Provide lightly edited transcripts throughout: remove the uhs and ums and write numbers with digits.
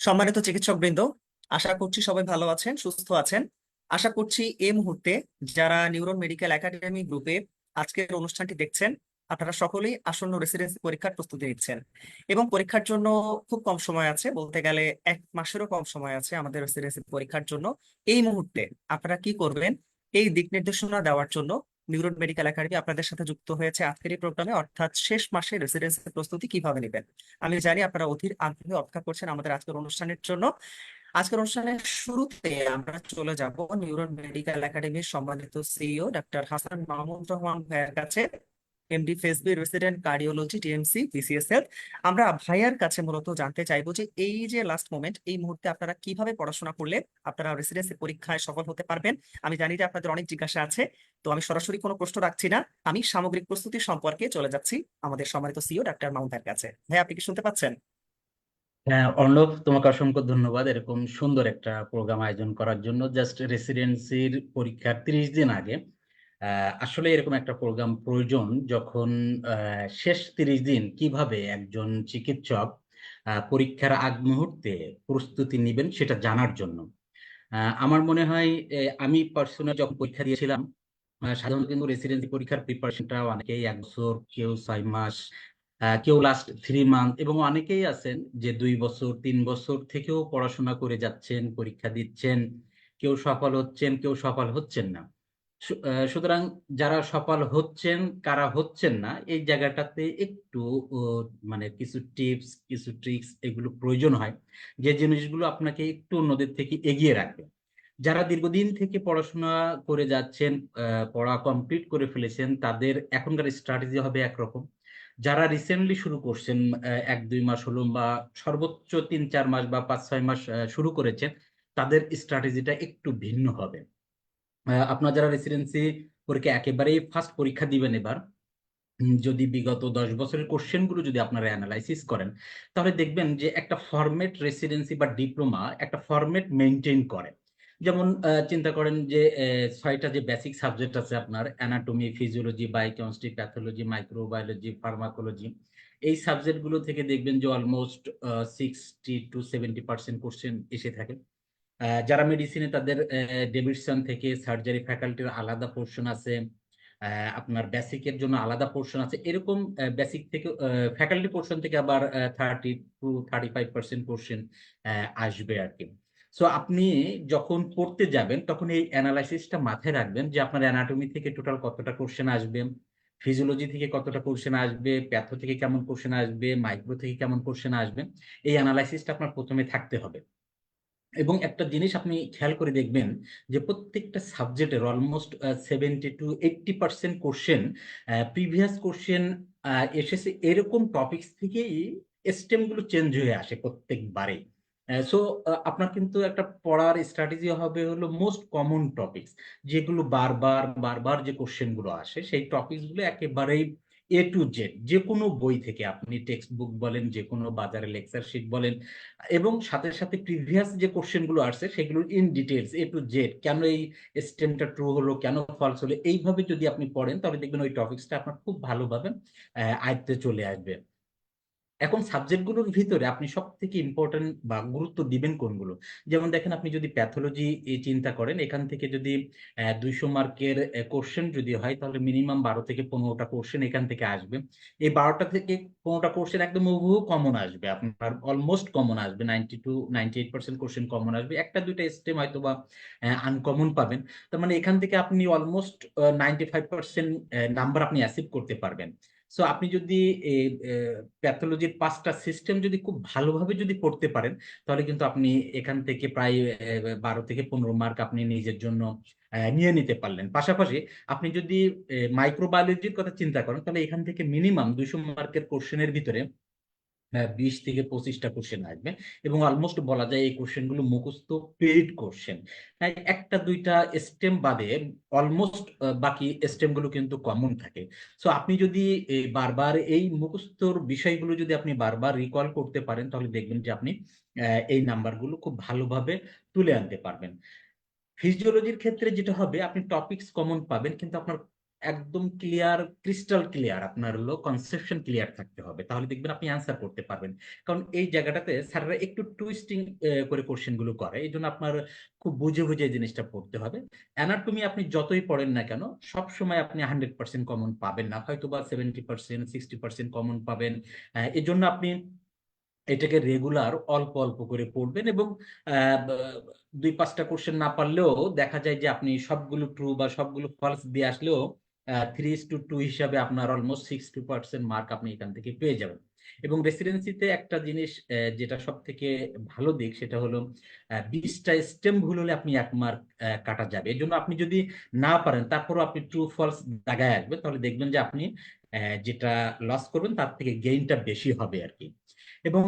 সম্মানিত চিকিৎসকবৃন্দ, আশা করছি সবাই ভালো আছেন, সুস্থ আছেন। আশা করছি এই মুহূর্তে যারা নিউরন মেডিকেল একাডেমি গ্রুপে আজকের অনুষ্ঠানটি দেখছেন, আপনারা সকলেই আসন্ন রেসিডেন্সি পরীক্ষার প্রস্তুতি নিচ্ছেন এবং পরীক্ষার জন্য খুব কম সময় আছে, বলতে গেলে 1 মাসেরও কম সময় আছে আমাদের রেসিডেন্সি পরীক্ষার জন্য। এই মুহূর্তে আপনারা কি করবেন, এই দিক নির্দেশনা দেওয়ার জন্য নিউরন মেডিকেল একাডেমি আপনাদের সাথে যুক্ত হয়েছে আজকের এই প্রোগ্রামে, অর্থাৎ শেষ মাসে রেসিডেন্সি প্রস্তুতি কিভাবে নেবেন। আমি জানি আপনারা অধীর আগ্রহে অপেক্ষা করছেন আমাদের আজকের অনুষ্ঠানের জন্য। আজকের অনুষ্ঠানের শুরুতে আমরা চলে যাব নিউরন মেডিকেল একাডেমির সম্মানিত সিইও ডক্টর হাসান মাহমুদ রহমান ভাইয়ের কাছে, এমডি ফেসবি resident cardiology TMC BCS health. আমরা ভাইয়ার কাছে মূলত জানতে চাইবো যে এই যে লাস্ট মোমেন্ট, এই মুহূর্তে আপনারা কিভাবে পড়াশোনা করলে আপনারা রেসিডেন্সি পরীক্ষায় সফল হতে পারবেন। আমি জানি যে আপনাদের অনেক জিজ্ঞাসা আছে, তো আমি সরাসরি কোনো প্রশ্ন রাখছি না, আমি সামগ্রিক প্রস্তুতি সম্পর্কে চলে যাচ্ছি আমাদের সম্মানিত সিইও ডক্টর মাহমুদ ভাইয়ের কাছে। ভাই, আপনি কি শুনতে পাচ্ছেন? হ্যাঁ, অর্ণব, তোমাকে অসংখ্য ধন্যবাদ এরকম সুন্দর একটা প্রোগ্রাম আয়োজন করার জন্য। জাস্ট রেসিডেন্সির পরীক্ষার 30 দিন আগে আসলে এরকম একটা প্রোগ্রাম প্রয়োজন, যখন শেষ 30 দিন কিভাবে একজন চিকিৎসক পরীক্ষার আগ মুহূর্তে প্রস্তুতি নেবেন সেটা জানার জন্য। আমার মনে হয় আমি পার্সোনাল যখন পরীক্ষা দিয়েছিলাম, সাধারণত কিন্তু রেসিডেন্সি পরীক্ষার প্রিপারেশনটা অনেকেই 1 বছর, কেউ 6 মাস, কেউ লাস্ট 3 মান্থ, এবং অনেকেই আছেন যে 2 বছর 3 বছর থেকেও পড়াশোনা করে যাচ্ছেন, পরীক্ষা দিচ্ছেন। কেউ সফল হচ্ছেন, কেউ সফল হচ্ছেন না। সুতরাং যারা সফল হচ্ছেন, কারা হচ্ছেন না, এই জায়গাটাতে একটু ও, মানে কিছু টিপস, কিছু ট্রিক্স এগুলো প্রয়োজন হয়, যে জিনিসগুলো আপনাকে একটু অন্যদের থেকে এগিয়ে রাখবে। যারা দীর্ঘদিন থেকে পড়াশোনা করে যাচ্ছেন, পড়া কমপ্লিট করে ফেলেছেন, তাদের এখনকার স্ট্র্যাটেজি হবে একরকম। যারা রিসেন্টলি শুরু করছেন, 1-2 মাস হলো, বা সর্বোচ্চ 3-4 মাস বা 5-6 মাস শুরু করেছেন, তাদের স্ট্র্যাটেজিটা একটু ভিন্ন হবে। আপনার যারা রেসিডেন্সি পরীক্ষা একেবারেই ফার্স্ট পরীক্ষা দিবেন এবার, যদি বিগত 10 বছরের কোশ্চেন গুলো যদি আপনারা অ্যানালাইসিস করেন, তাহলে দেখবেন যে একটা ফরম্যাট রেসিডেন্সি বা ডিপ্লোমা একটা ফরম্যাট মেনটেন করে। যেমন চিন্তা করেন যে 6টা যে বেসিক সাবজেক্ট আছে আপনার: anatomy, physiology, biochemistry, pathology, microbiology, pharmacology. এই সাবজেক্ট গুলো থেকে দেখবেন যে অলমোস্ট 60 to 70% কোশ্চেন এসে থাকে। যারা মেডিসিনে, তাদের ডেভিডসন থেকে সার্জারি ফ্যাকাল্টির আলাদা পোর্শন আছে, আপনার বেসিকের জন্য আলাদা পোর্শন আছে। এরকম বেসিক থেকে, ফ্যাকাল্টি পোর্শন থেকে আবার 30 to 35% কোশ্চেন আসবে আর কি। সো আপনি যখন পড়তে যাবেন, তখন এই অ্যানালাইসিসটা মাথায় রাখবেন যে আপনার অ্যানাটমি থেকে টোটাল কতটা কোশ্চেন আসবে, ফিজিওলজি থেকে কতটা কোশ্চেন আসবে, প্যাথো থেকে কেমন কোশ্চেন আসবে, মাইক্রো থেকে কেমন কোশ্চেন আসবে। এই অ্যানালাইসিসটা আপনার প্রথমে থাকতে হবে। এবং একটা জিনিস আপনি খেয়াল করে দেখবেন যে প্রত্যেকটা সাবজেক্টের almost 70 to 80% question, previous question এসেছে এরকম টপিকস থেকেই। স্টেম গুলো চেঞ্জ হয়ে আসে প্রত্যেকবারে। সো আপনার কিন্তু একটা পড়ার স্ট্র্যাটেজি হবে হলো মোস্ট কমন টপিকস, যেগুলো বারবার বারবার যে কোশ্চেন গুলো আসে, সেই টপিকস গুলো একেবারেই A to Z, যে কোনো বই থেকে, আপনি টেক্সট বুক বলেন, যে কোনো বাজারে লেকচার শিট বলেন, এবং সাথে সাথে প্রিভিয়াস যে কোশ্চেন গুলো আসছে সেগুলো in details A to Z, কেন এই স্টেমটা ট্রু হলো, কেন ফলস হলো, এইভাবে যদি আপনি পড়েন, তাহলে দেখবেন ওই টপিকসটা আপনার খুব ভালোভাবে আয়ত্তে চলে আসবে। এখন সাবজেক্টগুলোর ভিতরে আপনি সব থেকে ইম্পর্টেন্ট বা গুরুত্ব দিবেন কোনগুলো? যেমন দেখেন, আপনি যদি প্যাথোলজি চিন্তা করেন, এখান থেকে যদি 200 মার্কের কোশ্চেন যদি হয়, তাহলে মিনিমাম 12 থেকে 15টা কোশ্চেন এখান থেকে আসবে। এই 12টা থেকে 15টা কোশ্চেন একদম হুবহু কমন আসবে, আপনার অলমোস্ট কমন আসবে, 90 to 98% কোশ্চেন কমন আসবে। একটা দুইটা স্টেম হয়তো বা আনকমন পাবেন। তার মানে এখান থেকে আপনি অলমোস্ট 95% নাম্বার আপনি অ্যাচিভ করতে পারবেন। সো আপনি যদি প্যাথোলজির 5টা সিস্টেম যদি খুব ভালোভাবে যদি পড়তে পারেন, তাহলে কিন্তু আপনি এখান থেকে প্রায় 12 থেকে 15 মার্ক আপনি নিজের জন্য নিয়ে নিতে পারলেন। পাশাপাশি আপনি যদি মাইক্রোবায়োলজির কথা চিন্তা করেন, তাহলে এখান থেকে মিনিমাম 200 মার্কের কোশ্চেনের ভিতরে 20 থেকে 25টা কোশ্চেন আসবে, এবং অলমোস্ট বলা যায় এই কোশ্চেন গুলো মুখস্থ পেইড কোশ্চেন। একটা দুইটা স্টেম বাদে অলমোস্ট বাকি স্টেম গুলো কিন্তু কমন থাকে। সো আপনি যদি বারবার এই মুখস্থর বিষয়গুলো যদি আপনি বারবার রিকল করতে পারেন, তাহলে দেখবেন যে আপনি এই নাম্বারগুলো খুব ভালোভাবে তুলে আনতে পারবেন। ফিজিওলজির ক্ষেত্রে যেটা হবে, আপনি টপিকস কমন পাবেন, কিন্তু আপনার একদম ক্লিয়ার, ক্রিস্টাল ক্লিয়ার, আপনার হলো কনসেপশন ক্লিয়ার থাকতে হবে, তাহলে দেখবেন আপনি অ্যান্সার করতে পারবেন। কারণ এই জায়গাটাতে স্যাররা একটু টুইস্টিং করে কোশ্চেন গুলো করে, এই জন্য আপনার খুব বুঝে বুঝে এই জিনিসটা পড়তে হবে। অ্যানাটমি আপনি যতই পড়েন না কেন, সব সময় আপনি 100% কমন পাবেন না, হয়তো বা 70% 60% কমন পাবেন। এই জন্য আপনি এটাকে রেগুলার অল্প অল্প করে পড়বেন, এবং আহ, ব- 2-5টা কোশ্চেন না পারলেও দেখা যায় যে আপনি সবগুলো ট্রু বা সবগুলো ফলস দিয়ে আসলেও 3:2 হিসাবে আপনার অলমোস্ট 60% মার্ক আপনি এখান থেকে পেয়ে যাবেন। এবং রেসিডেন্সিতে একটা জিনিস যেটা সব থেকে ভালো দিক, সেটা হলো 20টা স্টেম ভুল হলে আপনি 1 মার্ক কাটা যাবে। এই জন্য আপনি যদি না পারেন তারপরও আপনি ট্রু ফলস দাগায় আসবেন, তাহলে দেখবেন যে আপনি যেটা লস করবেন তার থেকে গেইনটা বেশি হবে আর কি। এবং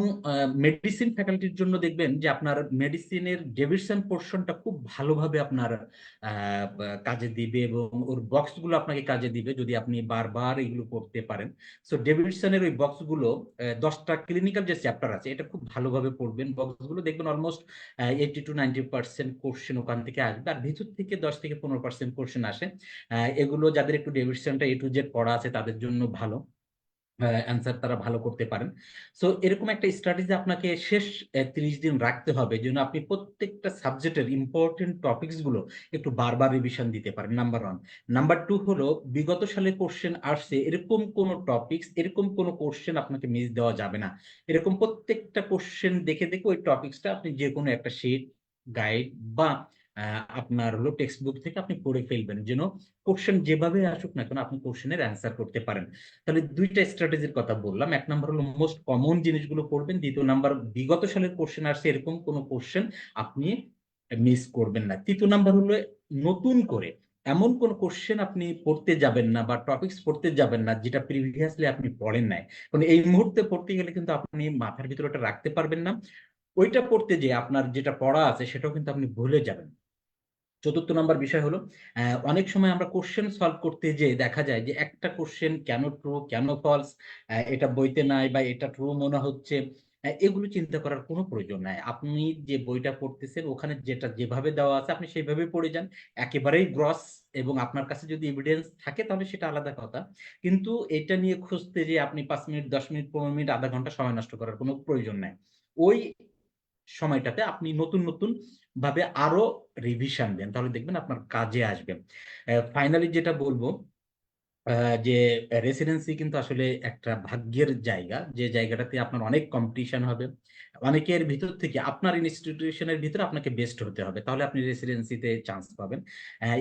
মেডিসিন ফ্যাকাল্টির জন্য দেখবেন যে আপনার মেডিসিনের ডেভিশন পোর্শনটা খুব ভালোভাবে আপনার কাজে দিবে, এবং ওর বক্সগুলো আপনাকে কাজে দিবে যদি আপনি বারবার এগুলো করতে পারেন। সো ডেভিডসনের ওই বক্সগুলো 10টা ক্লিনিক্যাল যে চ্যাপ্টার আছে এটা খুব ভালোভাবে পড়বেন, বক্সগুলো দেখবেন অলমোস্ট 80-90% কোশ্চেন ওখান থেকে আসবে, আর ভিতর থেকে 10-15% কোশ্চেন আসে। এগুলো যাদের একটু ডেভিডসনটা A to Z পড়া আছে তাদের জন্য ভালো, অ্যান্সার তারা ভালো করতে পারেন। সো এরকম একটা স্ট্র্যাটেজি আপনাকে শেষ 30 দিন রাখতে হবে, যেন আপনি প্রত্যেকটা সাবজেক্টের ইম্পর্টেন্ট টপিকস গুলো একটু বারবার রিভিশন দিতে পারেন, নাম্বার 1। নাম্বার 2 হলো বিগত সালে কোশ্চেন আসছে এরকম কোন টপিকস, এরকম কোন কোশ্চেন আপনাকে মিস দেওয়া যাবে না। এরকম প্রত্যেকটা কোশ্চেন দেখে দেখে ওই টপিকসটা আপনি যে কোনো একটা শিট, গাইড বা আপনার হলো টেক্সট বুক থেকে আপনি পড়ে ফেলবেন, যেন কোশ্চেন যেভাবে আসুক না কেন আপনি কোশ্চেনের অ্যান্সার করতে পারেন। তাহলে 2টা স্ট্র্যাটেজির কথা বললাম, 1 নাম্বার হলো মোস্ট কমন জিনিসগুলো পড়বেন, 2য় নাম্বার বিগত সালের কোশ্চেন আসছে এরকম কোন কোশ্চেন আপনি মিস করবেন না, 3য় নাম্বার হলো নতুন করে এমন কোন কোশ্চেন আপনি পড়তে যাবেন না বা টপিকস পড়তে যাবেন না যেটা প্রিভিয়াসলি আপনি পড়েন নাই। কারণ এই মুহূর্তে পড়তে গেলে কিন্তু আপনি মাথার ভিতরে ওটা রাখতে পারবেন না, ওইটা পড়তে যে আপনার যেটা পড়া আছে সেটাও কিন্তু আপনি ভুলে যাবেন। 4র্থ নাম্বার বিষয় হলো অনেক সময় আমরা কোশ্চেন সলভ করতে যে দেখা যায় যে একটা কোশ্চেন কেন ট্রু কেন ফলস, এটা বইতে নাই বা এটা ট্রু মনে হচ্ছে, এগুলো চিন্তা করার কোনো প্রয়োজন নাই। আপনি যে বইটা পড়তেছেন ওখানে যেটা যেভাবে দেওয়া আছে আপনি সেইভাবে পড়ে যান, একেবারেই গ্রস। এবং আপনার কাছে যদি এভিডেন্স থাকে তাহলে সেটা আলাদা কথা, কিন্তু এটা নিয়ে খুঁজতে যে আপনি 5 মিনিট 10 মিনিট 15 মিনিট আধা ঘন্টা সময় নষ্ট করার কোনো প্রয়োজন নাই। ওই সময়টাতে আপনি নতুন নতুন ভাবে আরো রিভিশন দেন, তাহলে দেখবেন আপনার কাজে আসবে। ফাইনালি যেটা বলবো, যে রেসিডেন্সি কিন্তু আসলে একটা ভাগ্যের জায়গা, যে জায়গাটাতে আপনার অনেক কম্পিটিশন হবে, অনেকের ভিতর থেকে আপনার ইনস্টিটিউশনের ভিতরে আপনাকে বেস্ট হতে হবে, তাহলে আপনি রেসিডেন্সিতে চান্স পাবেন।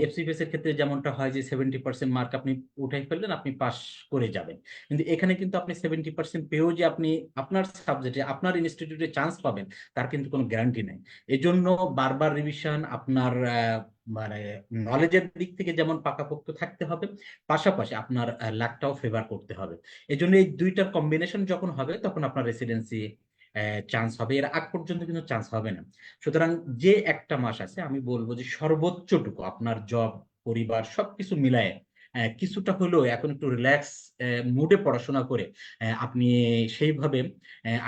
এফসিপিএস এর ক্ষেত্রে যেমনটা হয় যে 70% মার্ক আপনি উঠাই ফেললেন আপনি পাস করে যাবেন, কিন্তু এখানে কিন্তু আপনি 70% পেয়েও যে আপনি আপনার সাবজেক্টে আপনার ইনস্টিটিউটে চান্স পাবেন তার কিন্তু কোনো গ্যারান্টি নেই। এজন্য বারবার রিভিশন, আপনার মানে নলেজের দিক থেকে যেমন পাকাপোক্ত থাকতে হবে, পাশাপাশি আপনার লাকটাও ফেভার করতে হবে। এই জন্য এই 2টার কম্বিনেশন যখন হবে তখন আপনার রেসিডেন্সি চান্স হবে, এর আগ পর্যন্ত কিন্তু চান্স হবে না। সুতরাং যে একটা মাস আছে আমি বলবো যে সর্বোচ্চটুকু আপনার জব, পরিবার সবকিছু মিলায় কিছুটা হলেও এখন একটু রিল্যাক্স মুডে পড়াশোনা করে আপনি সেইভাবে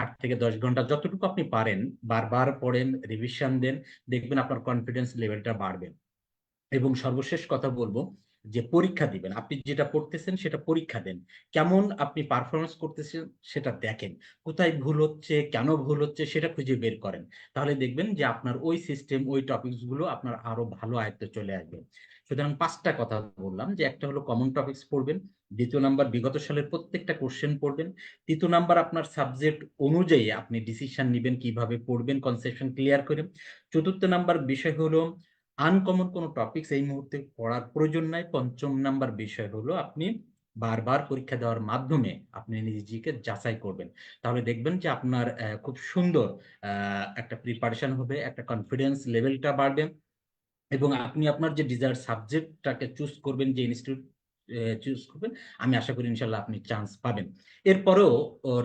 8 থেকে 10 ঘন্টা যতটুকু আপনি পারেন বারবার পড়েন, রিভিশন দেন, দেখবেন আপনার কনফিডেন্স লেভেলটা বাড়বে। এবং সর্বশেষ কথা বলবো যে পরীক্ষা দিবেন, আপনি যেটা পড়তেছেন সেটা পরীক্ষা দেন, কেমন আপনি পারফরমেন্স করতেছেন সেটা দেখেন, কোথায় ভুল হচ্ছে কেন ভুল হচ্ছে সেটা খুঁজে বের করেন, তাহলে দেখবেন যে আপনার ওই সিস্টেম ওই টপিকস গুলো আপনার আরো ভালো আয়ত্তে চলে আসবে। সুতরাং 5টা কথা বললাম, যে একটা হলো কমন টপিকস পড়বেন, 2য় নাম্বার বিগত সালের প্রত্যেকটা কোশ্চেন পড়বেন, 3য় নাম্বার আপনার সাবজেক্ট অনুযায়ী আপনি ডিসিশন নেবেন কিভাবে পড়বেন কনসেপশন ক্লিয়ার করে, 4র্থ নাম্বার বিষয় হলো আনকমন কোনো টপিকস এই মুহূর্তে পড়ার প্রয়োজন নাই, 5ম নাম্বার বিষয় হলো আপনি বারবার পরীক্ষা দেওয়ার মাধ্যমে আপনি নিজেকে যাচাই করবেন, তাহলে দেখবেন যে আপনার খুব সুন্দর একটা প্রিপারেশন হবে, একটা কনফিডেন্স লেভেলটা বাড়বে, এবং আপনি আপনার যে ডিজায়ার সাবজেক্টটাকে চুজ করবেন, যে ইনস্টিটিউট চুজ করবেন, আমি আশা করি ইনশাল্লাহ আপনি চান্স পাবেন। এরপরেও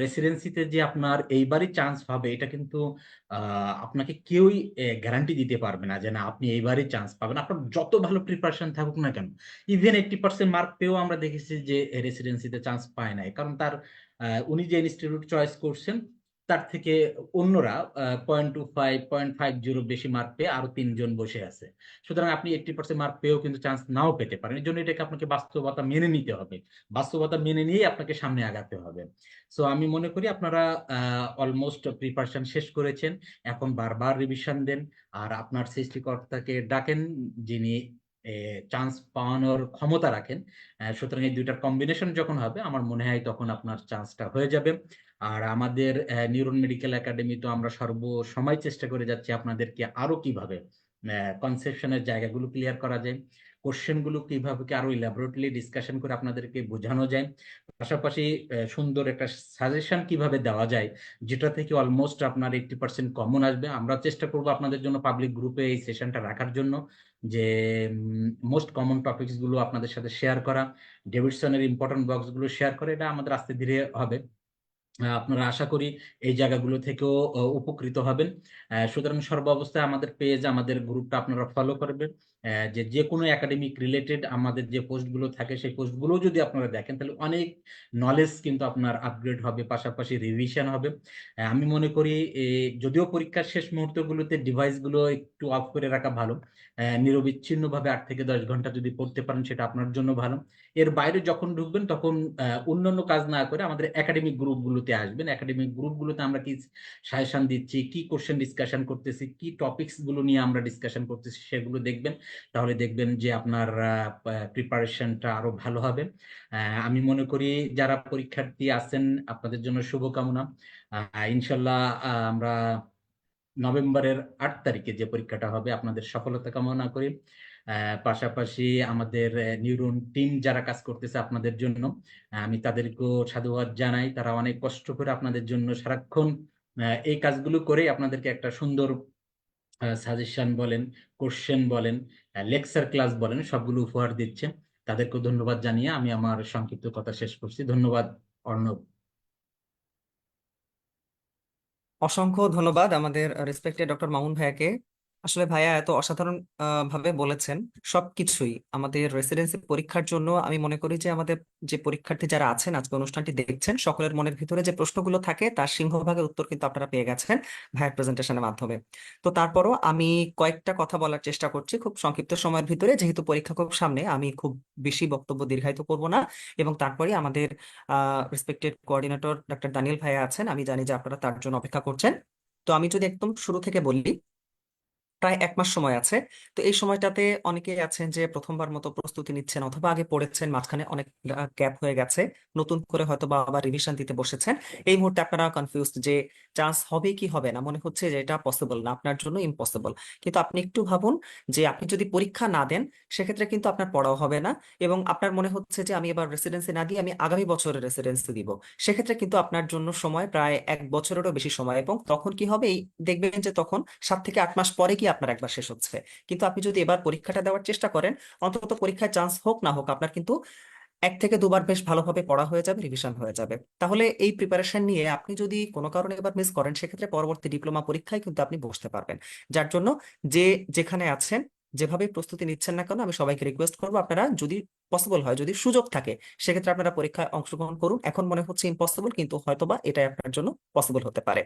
রেসিডেন্সিতে যে আপনার এইবারই চান্স হবে এটা কিন্তু আপনাকে কেউই গ্যারান্টি দিতে পারবে না যে না আপনি এইবারই চান্স পাবেন, আপনার যত ভালো প্রিপারেশন থাকুক না কেন। ইভেন 80% মার্ক পেয়েও আমরা দেখেছি যে রেসিডেন্সিতে চান্স পায় নাই, কারণ তার উনি যে ইনস্টিটিউট চয়েস করছেন তার থেকে অন্যরা 0.25 0.50 বেশি মার্ক পেয়ে আরো 3 জন বসে আছে। সুতরাং আপনি 80% মার্ক পেয়েও কিন্তু চান্স নাও পেতে পারেন। এই জন্য এটাকে আপনাকে বাস্তবতা মেনে নিতে হবে, বাস্তবতা মেনে নিয়েই আপনাকে সামনে আগাতে হবে। সো আমি মনে করি আপনারা অলমোস্ট প্রিপারেশন শেষ করেছেন, এখন বারবার রিভিশন দেন আর আপনার সৃষ্টিকর্তাকে ডাকেন যিনি চান্স পাওয়ানোর ক্ষমতা রাখেন। সুতরাং এই দুইটার কম্বিনেশন যখন হবে আমার মনে হয় তখন আপনার চান্সটা হয়ে যাবে। আর আমাদের নিউরন মেডিকেল একাডেমি তো আমরা সর্ব সময় চেষ্টা করে যাচ্ছি আপনাদেরকে আরো কিভাবে কনসেপশনের জায়গাগুলো ক্লিয়ার করা যায়, কোশ্চেন গুলো কিভাবে কি আরো ল্যাবরেটরি ডিসকাশন করে আপনাদেরকে বোঝানো যায়, পাশাপাশি সুন্দর একটা সাজেশন কিভাবে দেওয়া যায় যেটা থেকে অলমোস্ট আপনার 80% কমন আসবে। আমরা চেষ্টা করব আপনাদের জন্য পাবলিক গ্রুপে এই সেশনটা রাখার জন্য, যে মোস্ট কমন টপিকস গুলো আপনাদের সাথে শেয়ার করা, ডেভিডসনের ইম্পর্টেন্ট বক্স গুলো শেয়ার করে, এটা আমাদের আস্তে ধীরে হবে। আপনারা আশা করি এই জায়গাগুলো থেকেও উপকৃত হবেন। সুতরাং সর্বাবস্থায় আমাদের পেজ, আমাদের গ্রুপটা আপনারা ফলো করবেন। যে যে কোনো একাডেমিক রিলেটেড আমাদের যে পোস্টগুলো থাকে সেই পোস্টগুলো যদি আপনারা দেখেন তাহলে অনেক নলেজ কিন্তু আপনার আপগ্রেড হবে, পাশাপাশি রিভিশন হবে। আমি মনে করি যদিও পরীক্ষার শেষ মুহূর্তগুলোতে ডিভাইসগুলো একটু অফ করে রাখা ভালো, নিরবিচ্ছিন্নভাবে 8 থেকে 10 ঘন্টা যদি পড়তে পারেন সেটা আপনার জন্য ভালো। এর বাইরে যখন ঢুকবেন তখন অন্যান্য কাজ না করে আমাদের একাডেমিক গ্রুপগুলোতে আসবেন। একাডেমিক গ্রুপগুলোতে আমরা কি সাজেশন দিচ্ছি, কি কোশ্চেন ডিসকাশন করতেছি, কি টপিকস গুলো নিয়ে আমরা ডিসকাশন করতেছি সেগুলো দেখবেন। তাহলে দেখবেন যে আপনার প্রিপারেশনটা আরো ভালো হবে। আমি মনে করি যারা পরীক্ষার্থী আছেন আপনাদের জন্য শুভকামনা। ইনশাল্লাহ আমরা নভেম্বরের 8 তারিখে যে পরীক্ষাটা হবে আপনাদের সফলতা কামনা করি। পাশাপাশি আমাদের নিউরন টিম যারা কাজ করতেছে আপনাদের জন্য, আমি তাদেরকেও সাধুবাদ জানাই। তারা অনেক কষ্ট করে আপনাদের জন্য সারাক্ষণ এই কাজগুলো করে আপনাদেরকে একটা সুন্দর সাজেশন বলেন, কোশ্চেন বলেন, লেকচার ক্লাস বলেন, সবগুলো উপহার দিচ্ছে। তাদেরকেও ধন্যবাদ জানিয়ে আমি আমার সংক্ষিপ্ত কথা শেষ করছি। ধন্যবাদ অর্ণব। অসংখ্য ধন্যবাদ আমাদের রেসপেক্টেড ডক্টর মামুন ভাইয়াকে। আসলে ভাইয়া এত অসাধারণ ভাবে বলেছেন সবকিছুই আমাদের রেসিডেন্সি পরীক্ষার জন্য। আমি মনে করি যে আমাদের যে পরীক্ষার্থী যারা আছেন আজকে অনুষ্ঠানটি দেখছেন সকলের মনের ভিতরে যে প্রশ্নগুলো থাকে তার সিংহভাগের উত্তর কিন্তু আপনারা পেয়ে গেছেন ভাইয়ার প্রেজেন্টেশনের মাধ্যমে। তো তারপরও আমি কয়েকটা কথা বলার চেষ্টা করছি খুব সংক্ষিপ্ত সময়ের ভিতরে, যেহেতু পরীক্ষা খুব সামনে আমি খুব বেশি বক্তব্য দীর্ঘায়িত করব না। এবং তারপরে আমাদের রেসপেক্টেড কোঅর্ডিনেটর ডক্টর দানিয়েল ভাইয়া আছেন, আমি জানি যে আপনারা তার জন্য অপেক্ষা করছেন। তো আমি যদি একদম শুরু থেকে বলি, প্রায় 1 মাস সময় আছে। তো এই সময়টাতে অনেকে আছেন যে প্রথমবার মতো প্রস্তুতি নিচ্ছেন অথবা আগে পড়েছেন, মাঝখানে অনেক গ্যাপ হয়ে গেছে, নতুন করে হয়তো বা আবার রিভিশন দিতে বসেছেন। এই মুহূর্তে আপনারা কনফিউজড যে চান্স হবে কি হবে না, মনে হচ্ছে যে এটা পসিবল না, আপনার জন্য ইম্পসিবল। কিন্তু আপনি একটু ভাবুন যে আপনি যদি পরীক্ষা না দেন সেক্ষেত্রে কিন্তু আপনার পড়াও হবে না, এবং আপনার মনে হচ্ছে যে আমি এবার রেসিডেন্সি না দিয়ে আমি আগামী বছরের রেসিডেন্সি দিব। সেক্ষেত্রে কিন্তু আপনার জন্য সময় প্রায় 1 বছরেরও বেশি সময়, এবং তখন কি হবে এই দেখবেন যে তখন 7 থেকে 8 মাস পরে কি আপনার একবার শেষ হচ্ছে। কিন্তু আপনি যদি এবার পরীক্ষাটা দেওয়ার চেষ্টা করেন, অন্তত পরীক্ষায় চান্স হোক না হোক আপনার কিন্তু 1 থেকে 2 বার বেশ ভালোভাবে পড়া হয়ে যাবে, রিভিশন হয়ে যাবে। তাহলে এই প্রিপারেশন নিয়ে আপনি যদি কোনো কারণে এবার মিস করেন সেক্ষেত্রে পরবর্তী ডিপ্লোমা পরীক্ষায় কিন্তু আপনি বসতে পারবেন। যার জন্য যে যেখানে আছেন যেভাবে প্রস্তুতি নিচ্ছেন না কেন, আমি সবাইকে রিকোয়েস্ট করবো আপনারা যদি পসিবল হয়, যদি সুযোগ থাকে, সেক্ষেত্রে আপনারা পরীক্ষায় অংশগ্রহণ করুন। এখন মনে হচ্ছে ইম্পসিবল, কিন্তু হয়তোবা এটাই আপনার জন্য পসিবল হতে পারে।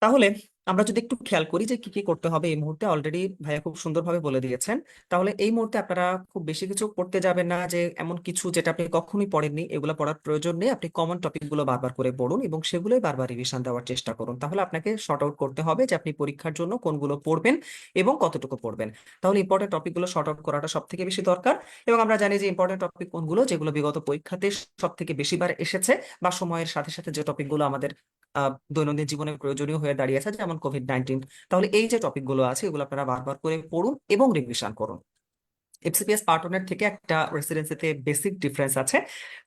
তাহলে আমরা যদি একটু খেয়াল করি যে কি কি করতে হবে, এই মুহূর্তে অলরেডি ভাইয়া খুব সুন্দরভাবে বলে দিয়েছেন। তাহলে এই মুহূর্তে আপনারা খুব বেশি কিছু করতে যাবেন না, যে এমন কিছু যেটা আপনি কখনোই পড়েননি এগুলো পড়ার প্রয়োজন নেই। আপনি কমন টপিক গুলো বারবার করে পড়ুন এবং সেগুলোই বারবার রিভিশন দেওয়ার চেষ্টা করুন। তাহলে আপনাকে শর্ট আউট করতে হবে যে আপনি পরীক্ষার জন্য কোনগুলো পড়বেন এবং কতটুকু পড়বেন। তাহলে ইম্পর্টেন্ট টপিক গুলো শর্ট আউট করাটা সব থেকে বেশি দরকার। এবং আমরা জানি যে ইম্পর্টেন্ট টপিক কোনগুলো, যেগুলো বিগত পরীক্ষাতে সব থেকে বেশিবার এসেছে, বা সময়ের সাথে সাথে যে টপিকগুলো আমাদের দৈনন্দিন জীবনে প্রয়োজনীয় হয়ে দাঁড়িয়েছে, যেমন কোভিড-19। তাহলে এই যে টপিকগুলো আছে এগুলো আপনারা বারবার করে পড়ুন এবং রিভিশন করুন। এফসিপিএস পার্ট 1 এর থেকে একটা রেসিডেন্সিতে বেসিক ডিফারেন্স আছে,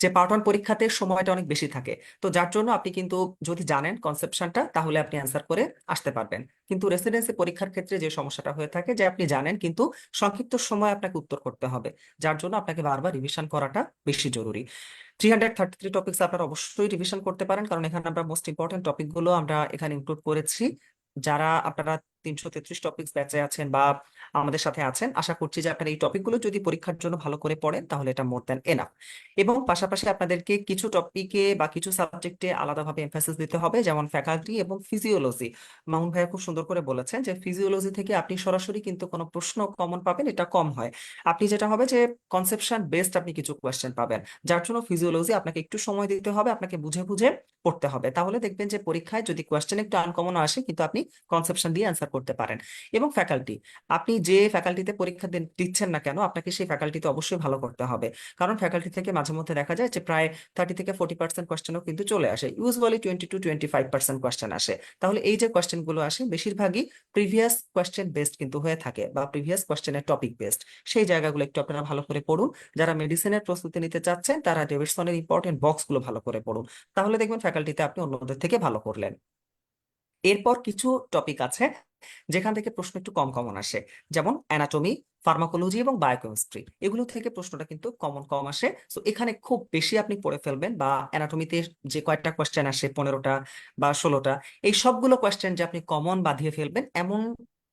যে পার্ট 1 পরীক্ষাতে সময়টা অনেক বেশি থাকে। তো যার জন্য আপনি কিন্তু যদি জানেন কনসেপশনটা তাহলে আপনি অ্যান্সার করে আসতে পারবেন। কিন্তু রেসিডেন্সি পরীক্ষার ক্ষেত্রে যে সমস্যাটা হয়ে থাকে যে আপনি জানেন কিন্তু সংক্ষিপ্ত সময় আপনাকে উত্তর করতে হবে, যার জন্য আপনাকে বারবার রিভিশন করাটা বেশি জরুরি। 333 টপিকস আপনারা অবশ্যই রিভিশন করতে পারেন, কারণ এখানে আমরা মোস্ট ইম্পর্টেন্ট টপিকগুলো আমরা এখানে ইনক্লুড করেছি। যারা আপনারা 333 টপিকস ব্যাচে আছেন বা আমাদের সাথে আছেন, আশা করছি যে আপনারা এই টপিকগুলো যদি পরীক্ষার জন্য ভালো করে পড়েন তাহলে এটা মোর দ্যান এনাফ। এবং পাশাপাশি আপনাদেরকে কিছু টপিকে বা কিছু সাবজেক্টে আলাদাভাবে এমফাসিস দিতে হবে, যেমন ফ্যাকাল্টি এবং ফিজিওলজি। মামুন ভাইয়া খুব সুন্দর করে বলেছেন যে ফিজিওলজি থেকে আপনি সরাসরি কিন্তু কোনো প্রশ্ন কমন পাবেন এটা কম হয়। আপনি যেটা হবে যে কনসেপশন বেসড আপনি কিছু কোয়েশ্চেন পাবেন, যার জন্য ফিজিওলজি আপনাকে একটু সময় দিতে হবে, আপনাকে বুঝে বুঝে পড়তে হবে। তাহলে দেখবেন যে পরীক্ষায় যদি কোয়েশ্চেন একটু আনকমন আসে কিন্তু আপনি কনসেপশন দিয়ে অ্যান্সার করতে পারেন। এবং ফ্যাকাল্টি, আপনি যে ফ্যাকাল্টিতে পরীক্ষা দিচ্ছেন না কেন আপনাকে সেই ফ্যাকাল্টিতে অবশ্যই ভালো করতে হবে। কারণ ফ্যাকাল্টি থেকে মাঝে মধ্যে দেখা যায় যে প্রায় 30 থেকে 40% কোয়েশ্চেনও কিন্তু চলে আসে, ইউজুয়ালি 20 to 25% কোয়েশ্চেন আসে। তাহলে এই যে কোয়েশ্চেন গুলো আসে বেশিরভাগই প্রিভিয়াস কোয়েশ্চেন বেসড কিন্তু হয়ে থাকে বা প্রিভিয়াস কোয়েশ্চেনের টপিক বেসড। সেই জায়গাগুলো একটু আপনারা ভালো করে পড়ুন। যারা মেডিসিনের প্রস্তুতি নিতে চাচ্ছেন তারা ডেভিডসনের ইম্পর্টেন্ট বক্স গুলো ভালো করে পড়ুন, তাহলে দেখবেন ফ্যাকাল্টিতে আপনি অন্যদের থেকে ভালো করলেন। এরপর কিছু টপিক আছে যেখান থেকে প্রশ্ন একটু কম কমন আসে, যেমন অ্যানাটমি, ফার্মাকোলজি এবং বায়োকেমিস্ট্রি। এগুলো থেকে প্রশ্নটা কিন্তু কম আসে। তো এখানে খুব বেশি আপনি পড়ে ফেলবেন, বা অ্যানাটমিতে যে কয়েকটা কোয়েশ্চেন আসে 15টা বা 16টা, এই সবগুলো কোয়েশ্চেন যে আপনি কমন বাঁধিয়ে ফেলবেন এমন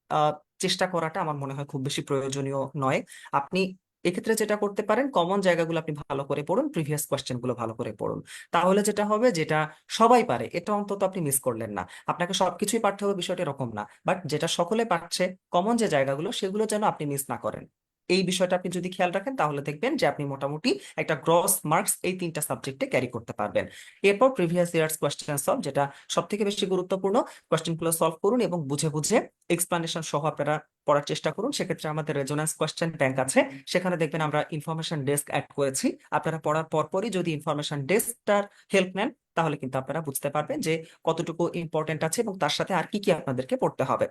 আহ, চেষ্টা করাটা আমার মনে হয় খুব বেশি প্রয়োজনীয় নয়। আপনি এক্ষেত্রে যেটা করতে পারেন, কমন জায়গাগুলো আপনি ভালো করে পড়ুন, প্রিভিয়াস কোয়েশ্চেন গুলো ভালো করে পড়ুন। তাহলে যেটা হবে, যেটা সবাই পারে এটা অন্তত আপনি মিস করলেন না। আপনাকে সবকিছুই পারতে হবে বিষয়টা এরকম না, বাট যেটা সকলে পারছে, কমন যে জায়গাগুলো সেগুলো যেন আপনি মিস না করেন। এই বিষয়টা আপনি যদি খেয়াল রাখেন তাহলে দেখবেন যে আপনি মোটামুটি একটা গ্রস মার্কস এই 3টা সাবজেক্টে ক্যারি করতে পারবেন। এরপর প্রিভিয়াস ইয়ার্স কোয়েশ্চেন সলভ, যেটা সব থেকে বেশি গুরুত্বপূর্ণ। কোয়েশ্চেনগুলো সলভ করুন এবং বুঝে বুঝে এক্সপ্লানেশন সহ আপনারা পড়ার চেষ্টা করুন। সেক্ষেত্রে আমাদের রেজোন্যান্স কোয়েশ্চেন ব্যাংক আছে, সেখানে দেখবেন আমরা ইনফরমেশন ডেস্ক অ্যাড করেছি। আপনারা পড়ার পরপরই যদি ইনফরমেশন ডেস্কটার হেল্প নেন তাহলে কিন্তু আপনারা বুঝতে পারবেন যে কতটুকু ইম্পর্টেন্ট আছে এবং তার সাথে আর কি কি আপনাদেরকে পড়তে হবে।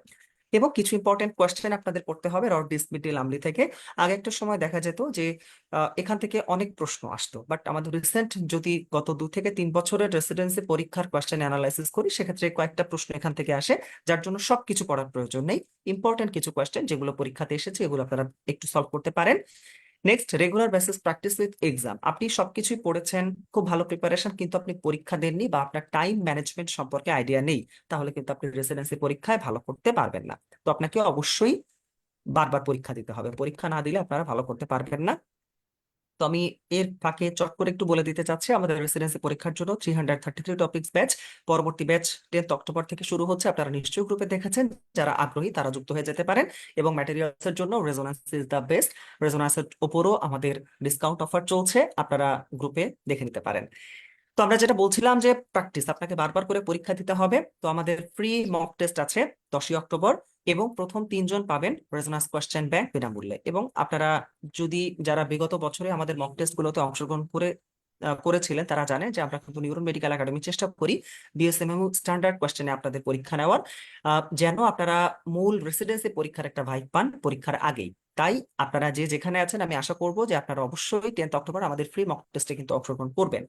এবং কিছু ইম্পর্টেন্ট কোয়েশ্চেন আপনাদের পড়তে হবে রড ডিসমিটি লামলি থেকে। আগে একটা সময় দেখা যেত যে এখান থেকে অনেক প্রশ্ন আসতো, বাট আমাদের রিসেন্ট যদি গত 2 থেকে 3 বছরের রেসিডেন্সি পরীক্ষার কোয়েশ্চেন অ্যানালাইসিস করি সেক্ষেত্রে কয়েকটা প্রশ্ন এখান থেকে আসে, যার জন্য সবকিছু পড়ার প্রয়োজন নেই। ইম্পর্টেন্ট কিছু কোয়েশ্চেন যেগুলো পরীক্ষাতে এসেছে এগুলো আপনারা একটু সলভ করতে পারেন। Next, regular basis practice with exam. আপনি সবকিছুই পড়েছেন, খুব ভালো প্রিপারেশন, কিন্তু আপনি পরীক্ষা দেননি বা আপনার টাইম ম্যানেজমেন্ট সম্পর্কে আইডিয়া নেই, তাহলে কিন্তু আপনি রেসিডেন্সি পরীক্ষায় ভালো করতে পারবেন না। তো আপনাকে অবশ্যই বারবার পরীক্ষা দিতে হবে, পরীক্ষা না দিলে আপনারা ভালো করতে পারবেন না। তো আমি এর ফাঁকে চট করে একটু বলে দিতে চাচ্ছি, আমাদের রেসিডেন্সি পরীক্ষার জন্য 333 টপিক্স ব্যাচ, পরবর্তী ব্যাচ 10 অক্টোবর থেকে শুরু হচ্ছে। আপনারা নিশ্চয়ই গ্রুপে দেখেছেন, যারা আগ্রহী তারা যুক্ত হয়ে যেতে পারেন। এবং ম্যাটেরিয়ালস এর জন্য রেজোন্যান্স ইজ দ্য বেস্ট, রেজোন্যান্সের উপরও আমাদের ডিসকাউন্ট অফার চলছে, আপনারা গ্রুপে দেখে নিতে পারেন। তো আমরা যেটা বলছিলাম যে প্র্যাকটিস, আপনাকে বারবার করে পরীক্ষা দিতে হবে। তো আমাদের ফ্রি মক টেস্ট আছে 10ই অক্টোবর, এবং প্রথম 3জন পাবেন রেজোন্যান্স কোয়েশ্চেন ব্যাংক বিনামূল্যে। এবং আপনারা যদি, যারা বিগত বছরে আমাদের মক টেস্ট গুলোতে অংশগ্রহণ করেছিলেন তারা জানেন যে আমরা কিন্তু নিউরন মেডিকেল একাডেমি চেষ্টা করি বিএসএমএম স্ট্যান্ডার্ড কোয়েশ্চেনে আপনাদের পরীক্ষা নেওয়ার, যেন আপনারা মূল রেসিডেন্সি পরীক্ষার একটা ভাইব পান পরীক্ষার আগেই। তাই আপনারা যে যেখানে আছেন আমি আশা করব যে আপনারা অবশ্যই 10 অক্টোবর আমাদের ফ্রি মক টেস্টে কিন্তু অংশগ্রহণ করবেন।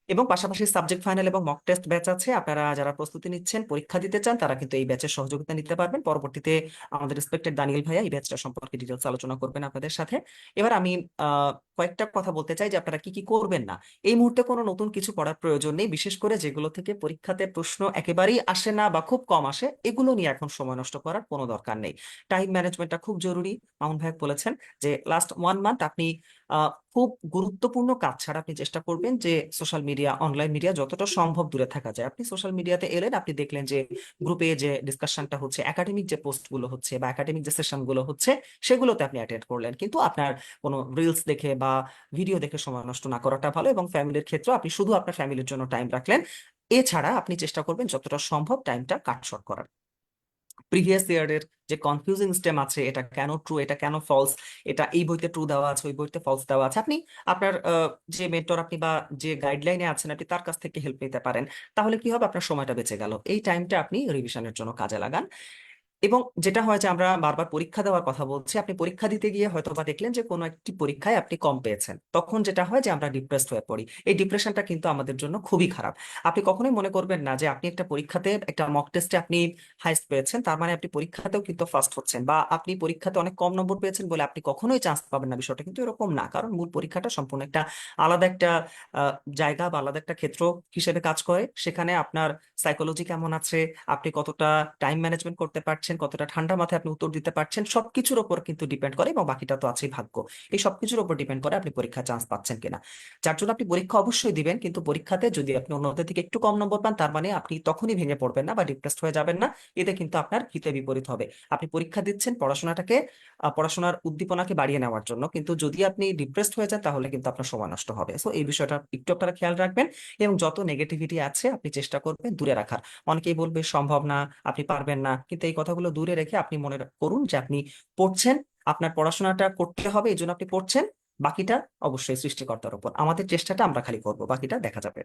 এবং পাশাপাশি সাবজেক্ট ফাইনাল এবং মক টেস্ট ব্যাচ আছে, আপনারা যারা প্রস্তুতি নিচ্ছেন, পরীক্ষা দিতে চান, তারা কিন্তু এই ব্যাচের সহযোগিতা নিতে পারবেন। পরবর্তীতে আমাদের রেসপেক্টেড দানিয়েল ভাইয়া এই ব্যাচটা সম্পর্কে ডিটেলস আলোচনা করবেন আপনাদের সাথে। এবার আমি কয়েকটা কথা বলতে চাই যে আপনারা কি কি করবেন না। এই মুহূর্তে কোনো নতুন কিছু করার প্রয়োজন নেই, বিশেষ করে যেগুলো থেকে পরীক্ষাতে প্রশ্ন একেবারেই আসে না বা খুব কম আসে, এগুলো নিয়ে এখন সময় নষ্ট করার কোনো দরকার নেই। টাইম ম্যানেজমেন্টটা খুব জরুরি। মামুন ভাই বলেছেন যে লাস্ট 1 মান্থ আপনি খুব গুরুত্বপূর্ণ কাজ ছাড়া আপনি চেষ্টা করবেন যে সোশ্যাল মিডিয়া, অনলাইন মিডিয়া যতটা সম্ভব দূরে থাকা যায়। আপনি সোশ্যাল মিডিয়াতে এলেন, আপনি দেখলেন যে গ্রুপে যে ডিসকাশনটা হচ্ছে, একাডেমিক যে পোস্ট গুলো হচ্ছে বা একাডেমিক যে সেশন গুলো হচ্ছে, সেগুলোতে আপনি অ্যাটেন্ড করলেন, কিন্তু আপনার কোনো রিলস দেখে বা ভিডিও দেখে সময় নষ্ট না করাটা ভালো। এবং ফ্যামিলির ক্ষেত্রে আপনি শুধু আপনার ফ্যামিলির জন্য টাইম রাখলেন। এছাড়া আপনি চেষ্টা করবেন যতটা সম্ভব টাইমটা কাট শর্ট করার। প্রিভিয়াস ইয়ারের যে কনফিউজিং স্টেম আছে, এটা কেন ট্রু, এটা কেন ফলস, এটা এই বইতে ট্রু দেওয়া আছে, ওই বইতে ফলস দেওয়া আছে, আপনি আপনার যে মেন্টর আপনি বা যে গাইডলাইনে আছেন আপনি তার কাছ থেকে হেল্প নিতে পারেন। তাহলে কি হবে, আপনার সময়টা বেঁচে গেল, এই টাইমটা আপনি রিভিশনের জন্য কাজে লাগান। এবং যেটা হয় যে আমরা বারবার পরীক্ষা দেওয়ার কথা বলছি, আপনি পরীক্ষা দিতে গিয়ে হয়তো বা দেখলেন যে কোনো একটি পরীক্ষায় আপনি কম পেয়েছেন, তখন যেটা হয় যে আমরা ডিপ্রেসড হয়ে পড়ি। এই ডিপ্রেশনটা কিন্তু আমাদের জন্য খুবই খারাপ। আপনি কখনোই মনে করবেন না যে আপনি একটা পরীক্ষাতে, একটা মক টেস্টে আপনি হাইস্ট পেয়েছেন তার মানে আপনি পরীক্ষাতেও কিন্তু ফার্স্ট হচ্ছেন, বা আপনি পরীক্ষাতে অনেক কম নম্বর পেয়েছেন বলে আপনি কখনোই চান্স পাবেন না, বিষয়টা কিন্তু এরকম না। কারণ মূল পরীক্ষাটা সম্পূর্ণ একটা আলাদা একটা জায়গা বা আলাদা একটা ক্ষেত্র হিসেবে কাজ করে। সেখানে আপনার সাইকোলজি কেমন আছে, আপনি কতটা টাইম ম্যানেজমেন্ট করতে পারছেন, পারছেন, কতটা ঠান্ডা মাথায় আপনি উত্তর দিতে পারছেন, সবকিছুর উপর কিন্তু ডিপেন্ড করে, এবং বাকিটা তো আছেই ভাগ্য। এই সবকিছুর উপর ডিপেন্ড করে আপনি পরীক্ষা চান্স পাচ্ছেন কিনা। যার জন্য আপনি পরীক্ষা অবশ্যই দিবেন, কিন্তু পরীক্ষাতে যদি আপনি অন্যদের থেকে একটু কম নম্বর পান, তার মানে আপনি তখনই ভেঙে পড়বেন না বা ডিপ্রেসড হয়ে যাবেন না। এতে কিন্তু আপনার হিতে বিপরীত হবে। আপনি পরীক্ষা দিচ্ছেন পড়াশোনার উদ্দীপনাকে বাড়িয়ে নেওয়ার জন্য, কিন্তু যদি আপনি ডিপ্রেসড হয়ে যান তাহলে কিন্তু আপনার সময় নষ্ট হবে। সো এই বিষয়টা একটু আপনারা খেয়াল রাখবেন, এবং যত নেগেটিভিটি আছে আপনি চেষ্টা করবেন দূরে রাখার। অনেকেই বলবে সম্ভব না, আপনি পারবেন না, কিন্তু এই কথাগুলো দূরে রেখে আপনি মনে করুন যে আপনি পড়ছেন, আপনার পড়াশোনাটা করতে হবে, এই জন্য আপনি পড়ছেন। বাকিটা অবশ্যই সৃষ্টিকর্তার উপর, আমাদের চেষ্টাটা আমরা খালি করবো, বাকিটা দেখা যাবে।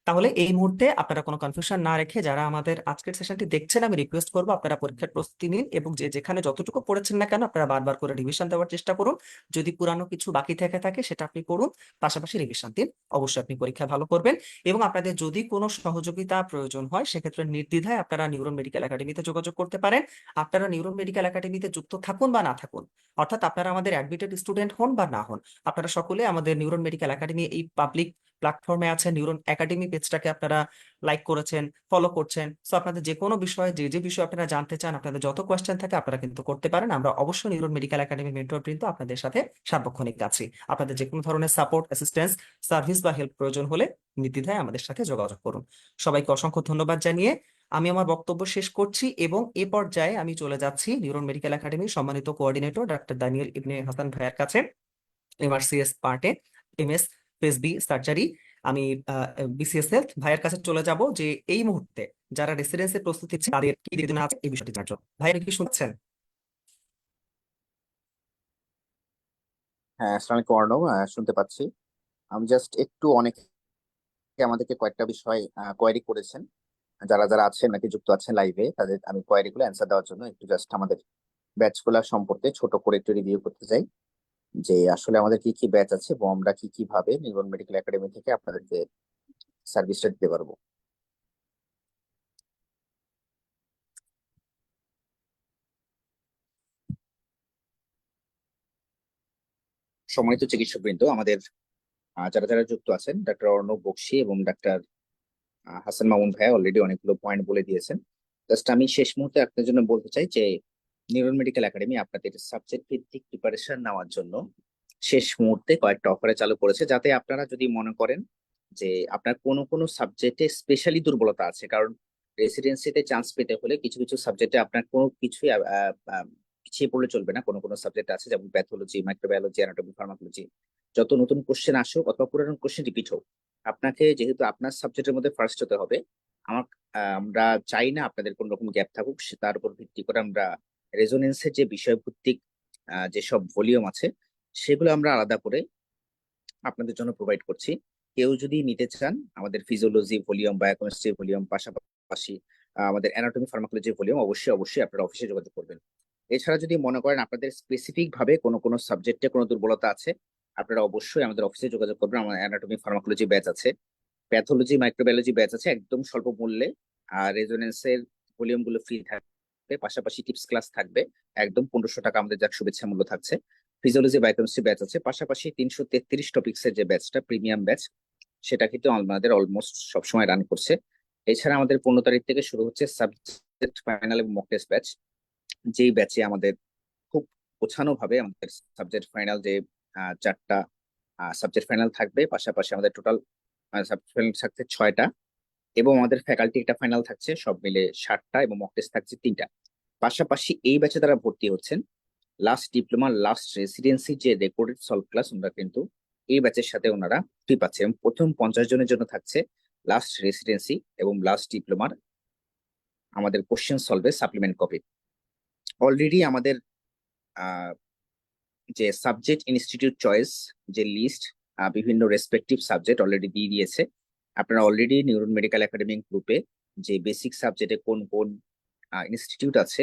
তাহলে এই মুহূর্তে আপনারা কোনো কনফিউশন না রেখে যারা আমাদের আজকের সেশনটি দেখছেন, আমি রিকোয়েস্ট করবো আপনারা পরীক্ষার প্রস্তুতি নিন, এবং যে যেখানে যতটুকু পড়েছেন না কেন আপনারা বারবার করে রিভিশন দেওয়ার চেষ্টা করুন। যদি পুরানো কিছু বাকি থেকে থাকে সেটা আপনি করুন, পাশাপাশি রিভিশন দিন। অবশ্যই আপনি পরীক্ষা ভালো করবেন। এবং আপনাদের যদি কোনো সহযোগিতা প্রয়োজন হয় সেক্ষেত্রে নির্দ্বিধায় আপনারা নিউরন মেডিকেল একাডেমিতে যোগাযোগ করতে পারেন। আপনারা নিউরন মেডিকেল একাডেমিতে যুক্ত থাকুন বা না থাকুন, অর্থাৎ আপনারা আমাদের অ্যাডমিটেড স্টুডেন্ট হন বা না হন, আপনারা সকলে আমাদের নিউরন মেডিকেল একাডেমি এই পাবলিক প্ল্যাটফর্মে আছে, নিউরন একাডেমি পেজটাকে আপনারা লাইক করেছেন, ফলো করছেন। সো আপনাদের যে কোনো বিষয়ে, যে যে বিষয়ে আপনারা জানতে চান, আপনাদের যত কোয়েশ্চেন থাকে আপনারা কিন্তু করতে পারেন। আমরা অবশ্যই নিউরন মেডিকেল একাডেমি মেন্টর কিন্তু আপনাদের সাথে সার্বক্ষণিক আছি। আপনাদের যে কোনো ধরনের সাপোর্ট, অ্যাসিস্ট্যান্স, সার্ভিস বা হেল্প প্রয়োজন হলে নির্দ্বিধায় আমাদের সাথে যোগাযোগ করুন। সবাইকে অসংখ্য ধন্যবাদ জানিয়ে আমি আমার বক্তব্য শেষ করছি, এবং এ পর্যায়ে আমি চলে যাচ্ছি নিউরন মেডিকেল একাডেমির সম্মানিত coordinator doctor Danijel Ibne Hasan ভাইয়ের কাছে। এমআরসিএস পার্টে এমএস ফেস বি সার্জারি। আমি বিসিএস হেলথ ভাইয়ের কাছে চলে যাব যে এই মুহূর্তে যারা রেসিডেন্সির প্রস্তুতি নিচ্ছে তাদের কি দিকগুলো আছে এই বিষয়টি জানার জন্য। ভাইয়ের কি শুনছেন? হ্যাঁ, আসসালামু আলাইকুম অর্ণব, শুনতে পাচ্ছি। আমি জাস্ট একটু অনেকে আমাদেরকে কয়েকটা বিষয় কোয়েরি করেছেন, যারা যারা আছেন নাকি যুক্ত আছেন লাইভে, তাদের আমি কোয়েরি গুলো অ্যান্সার দেওয়ার জন্য একটু জাস্ট আমাদের ব্যাচ গুলা সম্পর্কে ছোট করে একটু রিভিউ করতে চাই, যে আসলে আমাদের কি কি ব্যাচ আছে এবং আমরা কি কি ভাবে নিউরন মেডিকেল একাডেমি থেকে আপনাদেরকে সার্ভিসটা দিতে পারবো। সম্মানিত চিকিৎসকবৃন্দ, আমাদের যারা যারা যুক্ত আছেন, ডাক্তার অর্ণব বক্সী এবং ডাক্তার হাসান মামুন ভাইয়া অলরেডি অনেকগুলো পয়েন্ট বলে দিয়েছেন। জাস্ট আমি শেষ মুহূর্তে আপনাদের জন্য বলতে চাই যে নিউরন মেডিকেল একাডেমি আপনাদের সাবজেক্ট ভিত্তিক প্রিপারেশন নেওয়ার জন্য শেষ মুহূর্তে কয়েকটা অফারে চালু করেছে, যাতে আপনারা যদি মনে করেন যে আপনার কোনো কোনো সাবজেক্টে স্পেশালি দুর্বলতা আছে, কারণ রেসিডেন্সিতে চান্স পেতে হলে কিছু কিছু সাবজেক্টে আপনার কোনো কিছুই পিছিয়ে পড়লে চলবে না। কোনো কোনো সাবজেক্ট আছে যেমন প্যাথোলজি, মাইক্রোবায়োলজি, অ্যানাটমি, ফার্মাকোলজি, যত নতুন কোশ্চেন আসুক অথবা পুরানো কোশ্চেন রিপিট হোক, আপনাকে যেহেতু আপনার সাবজেক্টের মধ্যে ফার্স্ট হতে হবে, আমার আমরা চাই না আপনাদের কোনো রকম গ্যাপ থাকুক। তার উপর ভিত্তি করে আমরা রেজোনেন্সের যে বিষয়ভিত্তিক যেসব ভলিউম আছে সেগুলো আমরা আলাদা করে আপনাদের জন্য প্রোভাইড করছি। কেউ যদি নিতে চান আমাদের ফিজিওলজি ভলিউম, বায়োকেমিস্ট্রি ভলিউম, পাশাপাশি আমাদের অ্যানাটমি, ফার্মাকোলজি ভলিউম, অবশ্যই অবশ্যই আপনারা অফিসে যোগাযোগ করবেন। এছাড়া যদি মনে করেন আপনাদের স্পেসিফিক ভাবে কোনো কোনো সাবজেক্টে কোনো দুর্বলতা আছে, আপনারা অবশ্যই আমাদের অফিসে যোগাযোগ করবেন। আমার অ্যানাটমি, ফার্মাকোলজি ব্যাচ আছে, প্যাথোলজি, মাইক্রোবায়োলজি ব্যাচ আছে একদম স্বল্প মূল্যে। আর রেজোনেন্সের ভলিউম গুলো ফ্রি থাকবে, পাশাপাশি টিপস ক্লাস থাকবে একদম 1500 টাকা আমাদের যাক শুভেচ্ছা মূল্য থাকছে। ফিজিওলজি, বায়োকেমিস্ট্রি ব্যাচ আছে, পাশাপাশি 333 টপিক্সের যে ব্যাচটা প্রিমিয়াম ব্যাচ, সেটা কিন্তু আমাদের অলমোস্ট সবসময় রান করছে। এছাড়া আমাদের 15 তারিখ থেকে শুরু হচ্ছে সাবজেক্ট ফাইনাল এবং মক টেস্ট ব্যাচ, যেই ব্যাচে আমাদের খুব গোছানো ভাবে আমাদের সাবজেক্ট ফাইনাল যে 4টা সাবজেক্ট ফাইনাল থাকবে, পাশাপাশি আমাদের টোটাল সাবজেক্ট ফাইনাল থাকছে 6টা, এবং আমাদের ফ্যাকাল্টি একটা ফাইনাল থাকছে, সব মিলে 7টা, এবং মক টেস্ট থাকছে 3টা। পাশাপাশি এই ব্যাচে তারা ভর্তি হচ্ছেন লাস্ট ডিপ্লোমা, লাস্ট রেসিডেন্সি যে রেকর্ডেড সলভ ক্লাস, ওনারা কিন্তু এই ব্যাচের সাথে ওনারা ফ্রি পাচ্ছে। এবং প্রথম 50 জনের জন্য থাকছে লাস্ট রেসিডেন্সি এবং লাস্ট ডিপ্লোমার আমাদের কোশ্চেন সলভের সাপ্লিমেন্ট কপি। অলরেডি আমাদের আহ, যে সাবজেক্ট ইনস্টিটিউট চয়েস যে লিস্ট বিভিন্ন রেসপেক্টিভ সাবজেক্ট অলরেডি দিয়ে দিয়েছে। আপনারা অলরেডি নিউরন মেডিকেল একাডেমি গ্রুপে যে বেসিক সাবজেক্টে কোন কোন ইনস্টিটিউট আছে,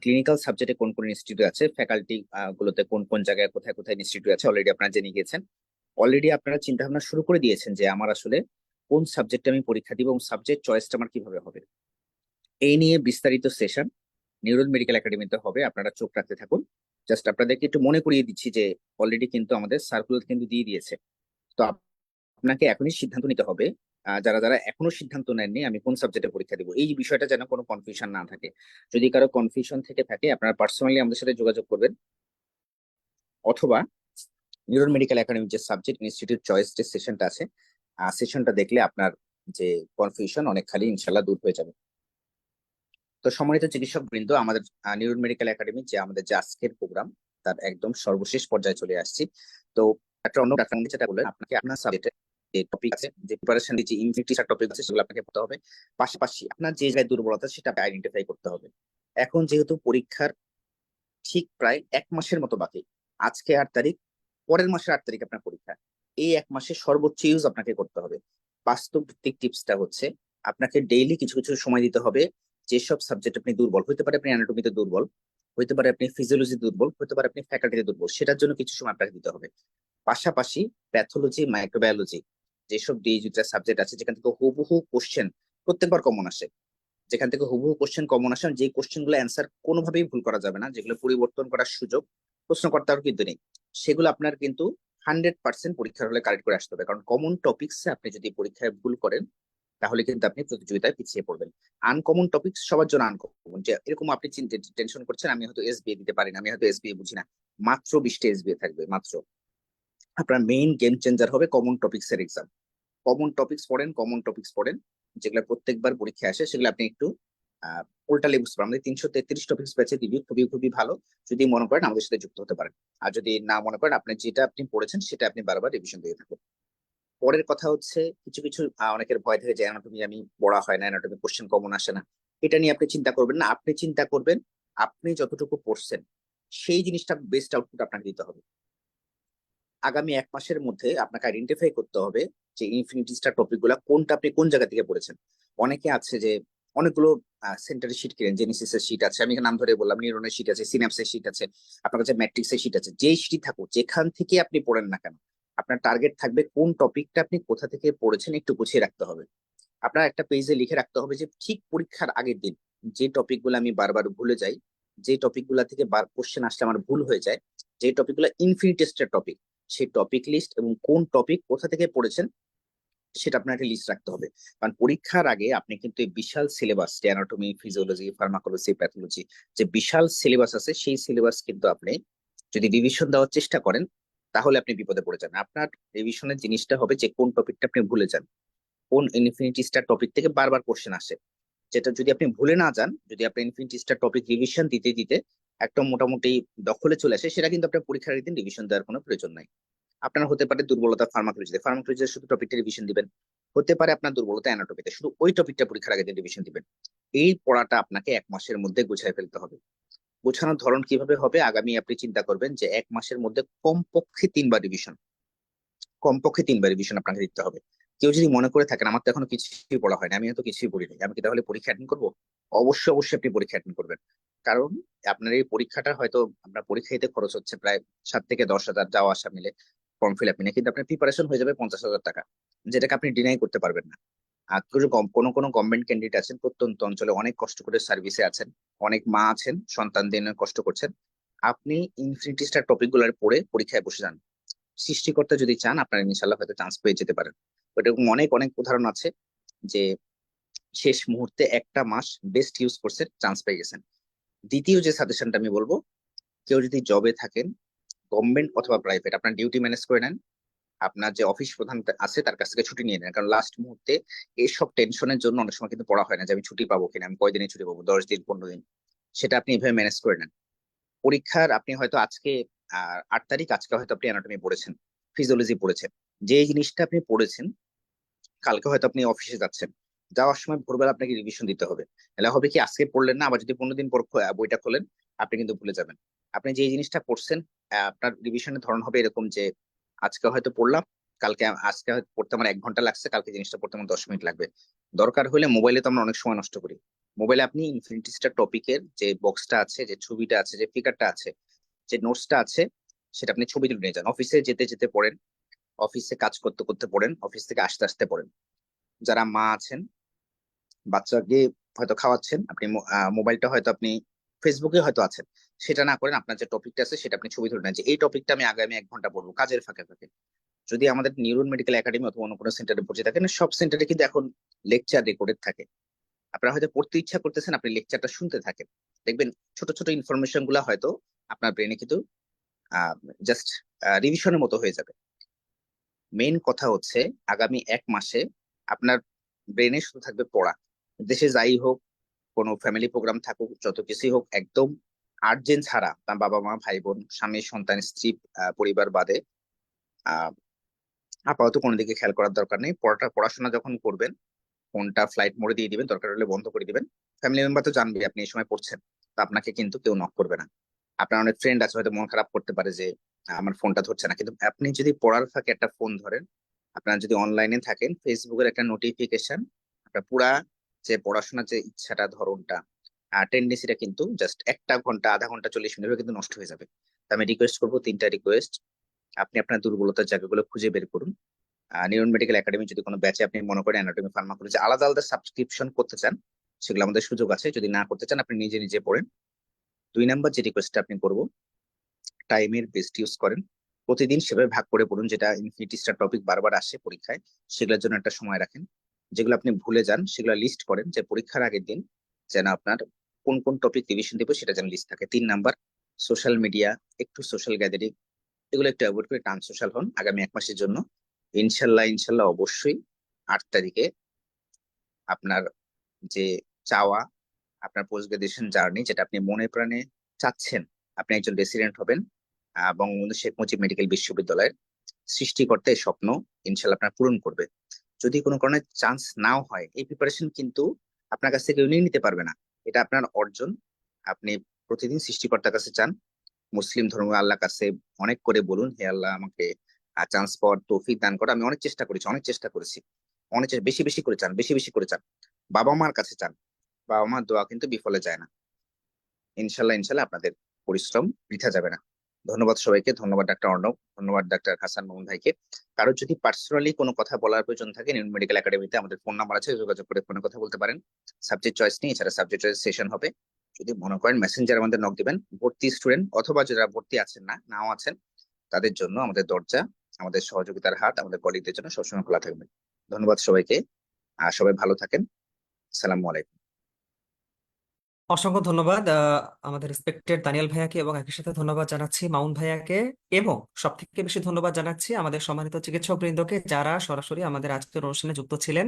ক্লিনিক্যাল সাবজেক্টে কোন কোন ইনস্টিটিউট আছে, ফ্যাকাল্টি গুলোতে কোন কোন জায়গায় কোথায় কোথায় ইনস্টিটিউট আছে, অলরেডি আপনারা জেনে গিয়েছেন। অলরেডি আপনারা চিন্তা ভাবনা শুরু করে দিয়েছেন যে আমার আসলে কোন সাবজেক্টে আমি পরীক্ষা দিব এবং সাবজেক্ট চয়েসটা আমার কিভাবে হবে। এই নিয়ে বিস্তারিত সেশন নিউরন মেডিকেল একাডেমিতে হবে, আপনারা চোখ রাখতে থাকুন। জাস্ট আপনাদেরকে একটু মনে করিয়ে দিচ্ছি যে অলরেডি কিন্তু আমাদের সার্কুলার কিন্তু দিয়ে দিয়েছে। তো আপনাকে এখনই সিদ্ধান্ত নিতে হবে যারা যারা এখনো সিদ্ধান্ত নেননি আমি কোন সাবজেক্টে পরীক্ষা দিব, এই বিষয়টা যেন কোনো কনফিউশন না থাকে। যদি কারো কনফিউশন থেকে থাকে আপনারা পার্সোনালি আমাদের সাথে যোগাযোগ করবেন, অথবা নিউরন মেডিকেল একাডেমি যে সাবজেক্ট ইনস্টিটিউট চয়েস যে সেশনটা আছে, সেশনটা দেখলে আপনার যে কনফিউশন অনেক খালি ইনশাল্লাহ দূর হয়ে যাবে। তো সম্মানিত চিকিৎসক বৃন্দ, আমাদের নিউরন মেডিকেল একাডেমি যে আমাদের যে আজকের প্রোগ্রাম তার একদম সর্বশেষ পর্যায়ে চলে আসছি। তো ডাক্তার যেটা বলেন, আপনাকে আপনার সাবজেক্টে যে টপিক আছে, যে প্রিপারেশন যে ইনফিনিটি টপিক আছে, সেগুলো আপনাকে পড়তে হবে। পাশাপাশি আপনার যে জায়গায় দুর্বলতা সেটা আইডেন্টিফাই করতে হবে। এখন যেহেতু পরীক্ষার ঠিক প্রায় 1 মাসের মতো বাকি, আজকে 8 তারিখ, পরের মাসের 8 তারিখ আপনার পরীক্ষা। এই 1 মাসে সর্বোচ্চ ইউজ আপনাকে করতে হবে। বাস্তব ভিত্তিক টিপসটা হচ্ছে আপনাকে ডেইলি কিছু কিছু সময় দিতে হবে। যেসব সাবজেক্ট আপনি দুর্বল, হতে পারে আপনি অ্যানাটমিতে দুর্বল, হতে পারে আপনি ফিজিওলজি দুর্বল, হতে পারে আপনি ফ্যাকাল্টিতে দুর্বল, সেটার জন্য কিছু সময় আপনাকে দিতে হবে। পাশাপাশি প্যাথোলজি, মাইক্রোবায়োলজি, যেসব ডিএইচটা সাবজেক্ট আছে যেখান থেকে হুবহু কোশ্চেন প্রত্যেকবার কমন আসে, যেখান থেকে হুবহু কোশ্চেন কমন আসে, যে কোশ্চেন গুলো অ্যান্সার কোনোভাবেই ভুল করা যাবে না, যেগুলো পরিবর্তন করার সুযোগ প্রশ্নকর্তারও কিন্তু নেই, সেগুলো আপনার কিন্তু 100% পরীক্ষার হলে কারেক্ট করে আসতে হবে। কারণ কমন টপিকস আপনি যদি পরীক্ষায় ভুল করেন তাহলে কিন্তু আপনি প্রতিযোগিতায় পিছিয়ে পড়বেন। আনকমন টপিকস সবার জন্য আনকমন, যে এরকম আপনি টেনশন করছেন আমি হয়তো এসবিএ দিতে পারি না, আমি হয়তো এসবিএ বুঝি না, মাত্র 20টা এসবিএ থাকবে মাত্র। আপনার মেইন গেম চেঞ্জার হবে কমন টপিকস এর এক্সাম। কমন টপিকস পড়েন, যেগুলো প্রত্যেকবার পরীক্ষায় আসে, সেগুলো আপনি একটু উল্টা লেবুস পড়েন। আমাদের 333 টপিকস ব্যাচে দিবি, খুবই খুবই ভালো। যদি মনে করেন আমাদের সাথে যুক্ত হতে পারেন, আর যদি না মনে করেন, আপনি যেটা আপনি পড়েছেন সেটা আপনি বারবার রিভিশন দিয়ে থাকুন। পরের কথা হচ্ছে কিছু কিছু অনেকের ভয় থাকে যে অ্যানাটমি আমি পড়া হয় না, অ্যানাটমি কোশ্চেন কমন আসে না। এটা নিয়ে আপনি চিন্তা করবেন না। আপনি চিন্তা করবেন আপনি যতটুকু পড়ছেন সেই জিনিসটা বেস্ট আউটপুট আপনাকে দিতে হবে। আগামী 1 মাসের মধ্যে আপনাকে আইডেন্টিফাই করতে হবে যে ইনফিনিটি স্টার টপিক গুলা কোনটা আপনি কোন জায়গা থেকে পড়েছেন। অনেকে আছে যে অনেকগুলো সেন্টারের শিট কিনেন, জেনেসিসের শিট আছে, আমি নাম ধরে বললাম, নিউরনের শিট আছে, সিনাপসের শিট আছে, আপনার কাছে ম্যাট্রিক্সের শিট আছে। যেই শিট থাকুক, যেখান থেকে আপনি পড়েন না কেন, আপনার টার্গেট থাকবে কোন টপিকটা আপনি কোথা থেকে পড়েছেন একটু গুছিয়ে রাখতে হবে। আপনার একটা পেজে লিখে রাখতে হবে যে ঠিক পরীক্ষার আগের দিন যে টপিক গুলো আমি বারবার ভুলে যাই, যে টপিক গুলা থেকে কোশ্চেন আসলে আমার ভুল হয়ে যায়, যে টপিক গুলো ইনফিনিটি টেস্টের টপিক, সেই টপিক লিস্ট এবং কোন টপিক কোথা থেকে পড়েছেন সেটা আপনার একটা লিস্ট রাখতে হবে। কারণ পরীক্ষার আগে আপনি কিন্তু এই বিশাল syllabus, anatomy, physiology, pharmacology, pathology, যে বিশাল সিলেবাস আছে, সেই সিলেবাস কিন্তু আপনি যদি রিভিশন দেওয়ার চেষ্টা করেন তাহলে আপনি বিপদে পড়ে যান। আপনার রিভিশনের জিনিসটা হবে যে কোন টপিকটা আপনি ভুলে যান, কোন ইনফিনিটি স্টার টপিক থেকে বারবার কোশ্চেন আসে। যেটা যদি আপনি ভুলে না যান, যদি আপনি ইনফিনিটি স্টার টপিক রিভিশন দিতে দিতে একটা মোটামুটি দখলে চলে আসে, সেটা কিন্তু আপনার পরীক্ষার দিন রিভিশন দেওয়ার কোনো প্রয়োজন নাই। আপনার হতে পারে দুর্বলতা ফার্মাকোলজিতে শুধু টপিকটা রিভিশন দিবেন, হতে পারে আপনার দুর্বলতা অ্যানাটমিতে, শুধু ওই টপিকটা পরীক্ষার আগে দিন রিভিশন দিবেন। এই পড়াটা আপনাকে 1 মাসের মধ্যে গুছিয়ে ফেলতে হবে। গোছানোর ধরন কিভাবে হবে, আগামী আপনি চিন্তা করবেন যে 1 মাসের মধ্যে কমপক্ষে তিনবার রিভিশন আপনাকে দিতে হবে। কেউ যদি মনে করে থাকেন আমার তো এখনো কিছুই পড়া হয়নি, আমি হয়তো কিছুই পড়িনি, আমি কি তাহলে পরীক্ষা অ্যাটেন্ড করবো? অবশ্যই অবশ্যই আপনি পরীক্ষা অ্যাটেন্ড করবেন। কারণ আপনার এই পরীক্ষাটা হয়তো আপনার পরীক্ষা দিতে খরচ হচ্ছে প্রায় 7 থেকে 10 হাজার যাওয়া আসা মিলে, ফর্ম ফিল আপ মিলে, কিন্তু আপনার প্রিপারেশন হয়ে যাবে 50,000 টাকা, যেটাকে আপনি ডিনাই করতে পারবেন না। আর কোনো কোনো গভর্নমেন্ট ক্যান্ডিডেট আছেন প্রত্যন্ত অঞ্চলে অনেক কষ্ট করে সার্ভিসে আছেন, অনেক মা আছেন সন্তান দিয়ে কষ্ট করছেন, আপনি ইনফিনিটি স্টার টপিক গুলো পড়ে পরীক্ষায় বসে যান। সৃষ্টিকর্তা যদি চান আপনারা ইনশাল্লাহ হয়তো চান্স পেয়ে যেতে পারেন। এরকম অনেক অনেক উদাহরণ আছে যে শেষ মুহূর্তে একটা মাস বেস্ট ইউজ করছে, চান্স পেয়ে গেছেন। দ্বিতীয় যে সাজেশনটা আমি বলবো, কেউ যদি জবে থাকেন, গভর্নমেন্ট অথবা প্রাইভেট, আপনার ডিউটি ম্যানেজ করে নেন। আপনার যে অফিস প্রধান আছে তার কাছ থেকে ছুটি নিয়ে নেন, কারণ লাস্ট মুহূর্তে এইসব টেনশনের জন্য অনেক সময় কিন্তু পড়া হয় না, যে আমি ছুটি পাবো কিনা, আমি কয়দিনে ছুটি পাবো, 10 দিন 15 দিন, সেটা আপনি এভাবে ম্যানেজ করে নেন। পরীক্ষার আপনি হয়তো আজকে 8 তারিখ, আজকে হয়তো আপনি অ্যানাটমি পড়েছেন, ফিজিওলজি পড়েছেন, যে জিনিসটা আপনি পড়েছেন কালকে হয়তো আপনি অফিসে যাচ্ছেন, যাওয়ার সময় ভোরবেলা আপনাকে রিভিশন দিতে হবে। তাহলে হবে কি, আজকে পড়লেন না, আবার যদি 15 দিন পর বইটা খোলেন আপনি কিন্তু ভুলে যাবেন। আপনি যে জিনিসটা পড়ছেন, আপনার রিভিশনের ধরন হবে এরকম যে আজকে হয়তো পড়লাম, আজকে হয়তো পড়তে আমার 1 ঘন্টা লাগছে, কালকে জিনিসটা পড়তে আমার 10 মিনিট লাগবে। দরকার হলে মোবাইলে তো আমরা অনেক সময় নষ্ট করি, মোবাইলে আপনি ইনফিনিটি স্টার টপিকের যে বক্সটা আছে, যে ছবিটা আছে, যে ফিগারটা আছে, যে নোটসটা আছে, সেটা আপনি ছবি তুলে নিয়ে যান। অফিসে যেতে যেতে পড়েন, অফিসে কাজ করতে করতে পড়েন, অফিস থেকে আসতে আসতে পড়েন। যারা মা আছেন, বাচ্চাকে হয়তো খাওয়াচ্ছেন, আপনি মোবাইলটা হয়তো আপনি ফেসবুকে হয়তো আছেন, সেটা না করেন আপনার যে টপিকটা আছে সেটা আপনি ছবি ধরে নেন যে এই টপিকটা আমি আগামী 1 ঘন্টা পড়বো কাজের ফাঁকে ফাঁকে। যদি আমাদের নিউরন মেডিকেল একাডেমি অথবা অন্য কোনো সেন্টারে ভর্তি থাকেন, সব সেন্টারে কিন্তু এখন লেকচার রেকর্ডেড থাকে। আপনারা হয়তো পড়তে ইচ্ছা করতেছেন, আপনি লেকচারটা শুনতে থাকেন, দেখবেন ছোট ছোট ইনফরমেশন গুলা হয়তো আপনার ব্রেনে কিন্তু জাস্ট রিভিশনের মতো হয়ে যাবে। মেইন কথা হচ্ছে আগামী 1 মাসে আপনার ব্রেনে শুধু থাকবে পড়া। দেশে যাই হোক, কোনো ফ্যামিলি প্রোগ্রাম থাকুক, যত কিছুই হোক, একদম আর্জেন্ট ছাড়া তার বাবা মা ভাই বোন স্বামী সন্তান স্ত্রী পরিবার বাদে আহ আপাতত কোনো দিকে খেয়াল করার দরকার নেই। পড়াশোনা যখন করবেন, ফোনটা ফ্লাইট মোডে দিয়ে দিবেন, দরকার হলে বন্ধ করে দিবেন। ফ্যামিলি মেম্বার তো জানবে আপনি এই সময় পড়ছেন, তো আপনাকে কিন্তু কেউ নক করবে না। আপনার অনেক ফ্রেন্ড আছে, হয়তো মন খারাপ করতে পারে যে আমার ফোনটা ধরছে না, কিন্তু আপনি যদি পড়ার ফাঁকে একটা ফোন ধরেন, আপনারা যদি অনলাইনে থাকেন, ফেসবুকের একটা নোটিফিকেশন আপনার পুরা যে পড়াশোনার যে ইচ্ছাটা ধরনটা টেন্ডেন্সিটা কিন্তু জাস্ট 1 ঘন্টা আধা ঘন্টা 40 মিনিট কিন্তু নষ্ট হয়ে যাবে। তো আমি রিকোয়েস্ট করবো, 3টা রিকোয়েস্ট। আপনি আপনার দুর্বলতার জায়গাগুলো খুঁজে বের করুন। নিউরন মেডিকেল একাডেমি যদি কোনো ব্যাচে আপনি মনে করেন অ্যানাটমি ফার্মাকোলজি আলাদা আলাদা সাবস্ক্রিপশন করতে চান, সেগুলো আমাদের সুযোগ আছে। যদি না করতে চান, আপনি নিজে নিজে পড়েন। 2 নাম্বার যে রিকোয়েস্টটা আপনি করবো, টাইমের বেস্ট ইউজ করেন। প্রতিদিন সেভাবে ভাগ করে পড়ুন, যেটা ইনফিনিটি স্টার টপিক বারবার আসে পরীক্ষায়, সেগুলোর জন্য একটা সময় রাখেন। যেগুলো আপনি ভুলে যান সেগুলো লিস্ট করেন, যে পরীক্ষার আগের দিন যেন আপনার কোন কোন টপিক রিভিশন দিব সেটা যেন লিস্ট থাকে। 3 নাম্বার, সোশ্যাল মিডিয়া, একটু সোশ্যাল গ্যাদারিং, এগুলো একটু অ্যাভয়েড করে টান সোশ্যাল হন আগামী 1 মাসের জন্য। ইনশাল্লাহ ইনশাল্লাহ অবশ্যই 8 তারিখে আপনার যে চাওয়া, আপনার পোস্ট গ্রাজুয়েশন জার্নি, যেটা আপনি মনে প্রাণে চাচ্ছেন, আপনি একজন রেসিডেন্ট হবেন বঙ্গবন্ধু শেখ মুজিব মেডিকেল বিশ্ববিদ্যালয়ের, সৃষ্টিকর্তা এই স্বপ্ন ইনশাল্লাহ আপনার পূরণ করবে। যদি কোনো কারণে চান্স নাও হয়, এই প্রিপারেশন কিন্তু আপনার কাছ থেকে কেউ নিয়ে নিতে পারবে না। এটা আপনার অর্জন। আপনি প্রতিদিন সৃষ্টিকর্তার কাছে চান, মুসলিম ধর্ম আল্লাহর কাছে অনেক করে বলুন, হে আল্লাহ আমাকে চান্স পাওয়ার তৌফিক দান করো। আমি অনেক চেষ্টা করেছি, বেশি বেশি করে চান, বেশি বেশি করে চান। বাবা মার কাছে চান, বাবা মার দোয়া কিন্তু বিফলে যায় না। ইনশাল্লাহ ইনশাল্লাহ আপনাদের পরিশ্রম বৃথা যাবে না। ধন্যবাদ সবাইকে, ধন্যবাদ ডাক্তার অর্ণব, ধন্যবাদ ডাক্তার হাসান মামুন ভাইকে। কারো যদি পার্সোনালি কোনো কথা বলার প্রয়োজন থাকে, নিউরন মেডিকেল একাডেমিতে আমাদের ফোন নাম্বার আছে, যোগাযোগ করে ফোনে কথা বলতে পারেন। সাবজেক্ট চয়েস নেই, এছাড়া সাবজেক্ট চয়েস সেশন হবে। যদি মনে করেন মেসেঞ্জার আমাদের নক দিবেন, ভর্তি স্টুডেন্ট অথবা যারা ভর্তি আছেন না নাও আছেন, তাদের জন্য আমাদের দরজা, আমাদের সহযোগিতার হাত আমাদের কলিগদের জন্য সবসময় খোলা থাকবে। ধন্যবাদ সবাইকে, আর সবাই ভালো থাকেন। আসসালামু আলাইকুম। অসংখ্য ধন্যবাদ আমাদের রেসপেক্টেড দানিয়াল ভাইয়াকে, এবং একই সাথে ধন্যবাদ জানাচ্ছি মাউন ভাইয়াকে, এবং সব থেকে বেশি ধন্যবাদ জানাচ্ছি আমাদের সম্মানিত চিকিৎসক বৃন্দকে, যারা সরাসরি আমাদের আজকের অনুষ্ঠানে যুক্ত ছিলেন।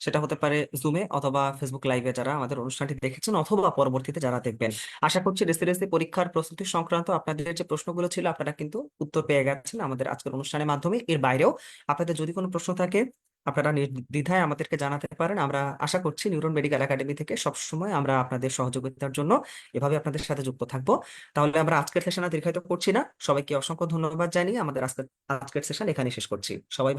সেটা হতে পারে জুমে অথবা ফেসবুক লাইভে যারা আমাদের অনুষ্ঠানটি দেখেছেন, অথবা পরবর্তীতে যারা দেখবেন। আশা করছি রেসিডেন্সি পরীক্ষার প্রস্তুতি সংক্রান্ত আপনাদের যে প্রশ্নগুলো ছিল, আপনারা কিন্তু উত্তর পেয়ে গেছেন আমাদের আজকের অনুষ্ঠানের মাধ্যমে। এর বাইরেও আপনাদের যদি কোনো প্রশ্ন থাকে, আপনারা নির্দ্বিধায় আমাদেরকে জানাতে পারেন। আমরা আশা করছি নিউরন মেডিকেল একাডেমি থেকে সবসময় আমরা আপনাদের সহযোগিতার জন্য এভাবে আপনাদের সাথে যুক্ত থাকবো। তাহলে আমরা আজকের সেশন দীর্ঘায়িত করছি না, সবাইকে অসংখ্য ধন্যবাদ জানিয়ে আমাদের আজকের সেশন এখানে শেষ করছি। সবাই